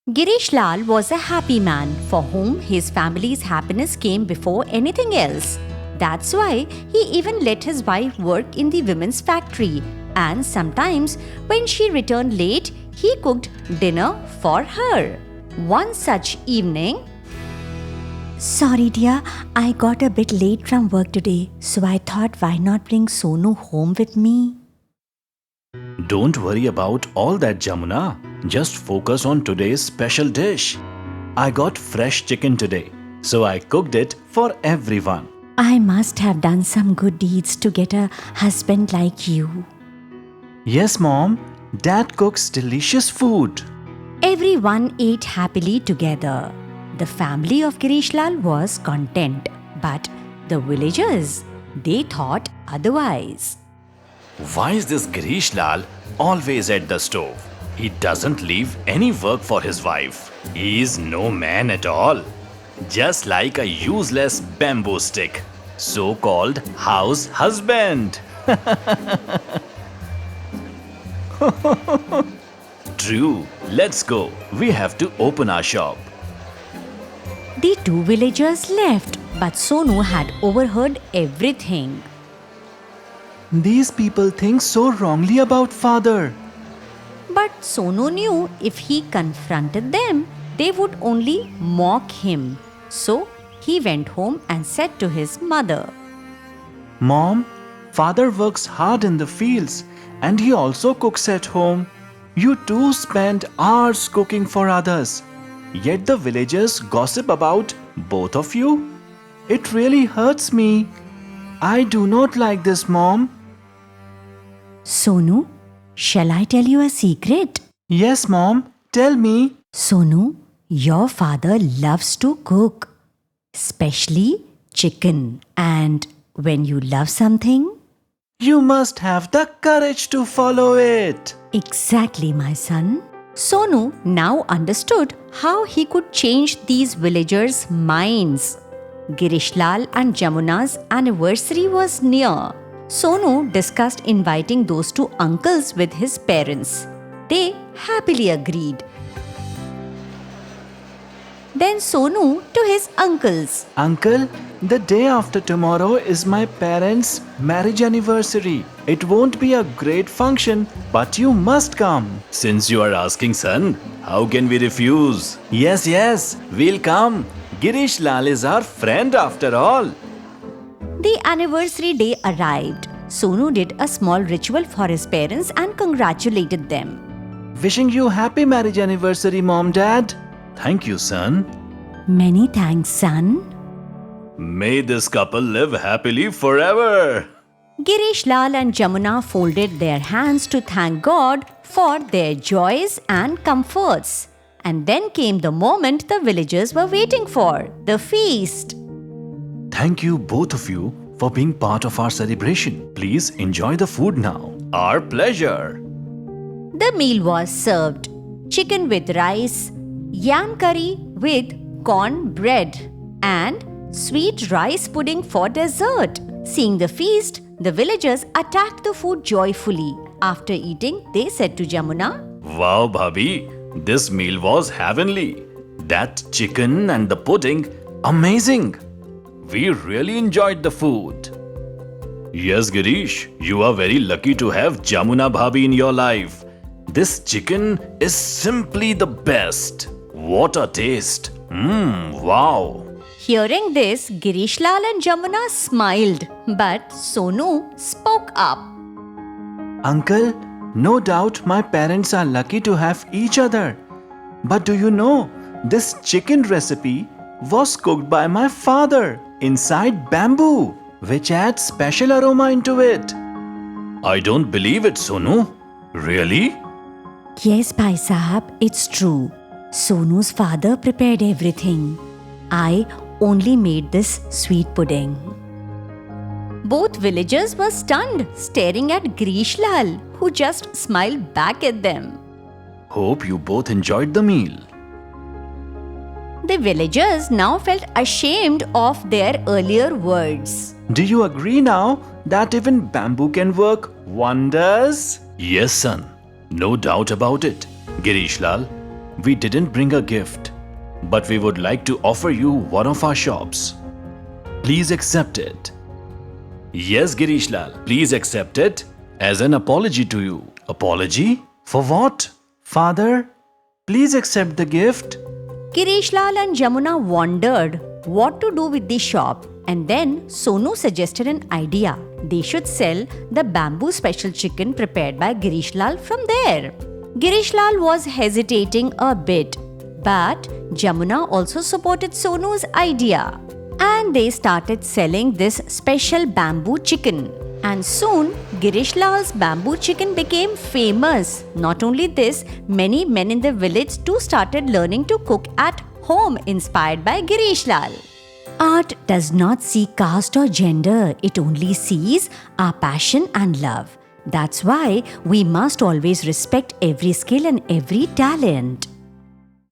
Girish Lal was a happy man for whom his family's happiness came before anything else. That's why he even let his wife work in the women's factory, and sometimes when she returned late, he cooked dinner for her. One such evening, "Sorry, dear, I got a bit late from work today, so I thought why not bring Sonu home with me?" Don't worry about all that, Jamuna. Just focus on today's special dish. I got fresh chicken today, so I cooked it for everyone. I must have done some good deeds to get a husband like you. Yes, Mom. Dad cooks delicious food. Everyone ate happily together. The family of Girish Lal was content, but the villagers, they thought otherwise. Why is this Girish Lal always at the stove? He doesn't leave any work for his wife. He is no man at all. Just like a useless bamboo stick. So-called house husband. True. Let's go. We have to open our shop. The two villagers left, but Sonu had overheard everything. These people think so wrongly about father. But Sonu knew if he confronted them, they would only mock him. So he went home and said to his mother, Mom, father works hard in the fields and he also cooks at home. You too spend hours cooking for others. Yet the villagers gossip about both of you. It really hurts me. I do not like this, Mom. Sonu, shall I tell you a secret? Yes, Mom. Tell me. Sonu, your father loves to cook, especially chicken. And when you love something, You must have the courage to follow it. exactly, my son. Sonu now understood how he could change these villagers' minds. Girish Lal and Jamuna's anniversary was near. Sonu discussed inviting those two uncles with his parents. They happily agreed. Then Sonu to his uncles. Uncle, the day after tomorrow is my parents' marriage anniversary. It won't be a great function, but you must come. Since you are asking, son, how can we refuse? Yes, we'll come. Girish Lal is our friend after all. The anniversary day arrived. Sonu did a small ritual for his parents and congratulated them. Wishing you happy marriage anniversary, Mom, Dad. Thank you, son. Many thanks, son. May this couple live happily forever. Girish Lal and Jamuna folded their hands to thank God for their joys and comforts. And then came the moment the villagers were waiting for, the feast. Thank you, both of you, for being part of our celebration. Please enjoy the food now. Our pleasure. The meal was served. Chicken with rice, yam curry with corn bread, and sweet rice pudding for dessert. Seeing the feast, the villagers attacked the food joyfully. After eating, they said to Jamuna, Wow, Bhabhi, this meal was heavenly. That chicken and the pudding, amazing. We really enjoyed the food. Yes, Girish, you are very lucky to have Jamuna Bhabhi in your life. This chicken is simply the best. What a taste. Wow. Hearing this, Girish Lal and Jamuna smiled, but Sonu spoke up. Uncle, no doubt my parents are lucky to have each other. But do you know, this chicken recipe was cooked by my father inside bamboo, which adds special aroma into it. I don't believe it, Sonu. Really? Yes, Bhai Sahab, it's true. Sonu's father prepared everything. I only made this sweet pudding. Both villagers were stunned, staring at Girish Lal, who just smiled back at them. Hope you both enjoyed the meal. The villagers now felt ashamed of their earlier words. Do you agree now that even bamboo can work wonders? Yes, son. No doubt about it. Girish Lal, we didn't bring a gift, but we would like to offer you one of our shops. Please accept it. Yes, Girish Lal, please accept it as an apology to you. Apology? For what? Father, please accept the gift. Girish Lal and Jamuna wondered what to do with the shop, and then Sonu suggested an idea. They should sell the bamboo special chicken prepared by Girish Lal from there. Girish Lal was hesitating a bit, but Jamuna also supported Sonu's idea. And they started selling this special bamboo chicken. And soon, Girish Lal's bamboo chicken became famous. Not only this, many men in the village too started learning to cook at home inspired by Girish Lal. Art does not see caste or gender, it only sees our passion and love. That's why we must always respect every skill and every talent.